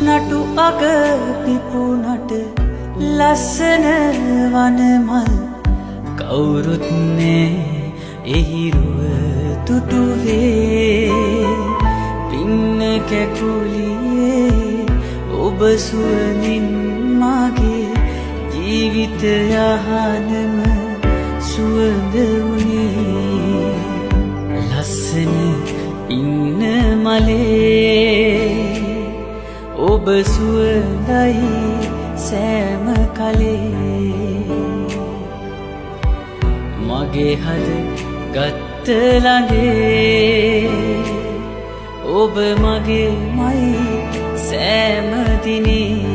නටු අග පිපුනට ලස්සන වනමල් කවුරුත් නෑ එහිරුව තුටුවේ පින්න කැකුලියේ ඔබ සුවඳින් මගේ ජීවිත යහනම සුවඳ වුණේ ලස්සන ඉන්න මලේ ඔබ සුවඳයි සෑම කලේ මගේ හද ගත්ත ළඟේ ඔබ මගේ මයි සෑම දිනේ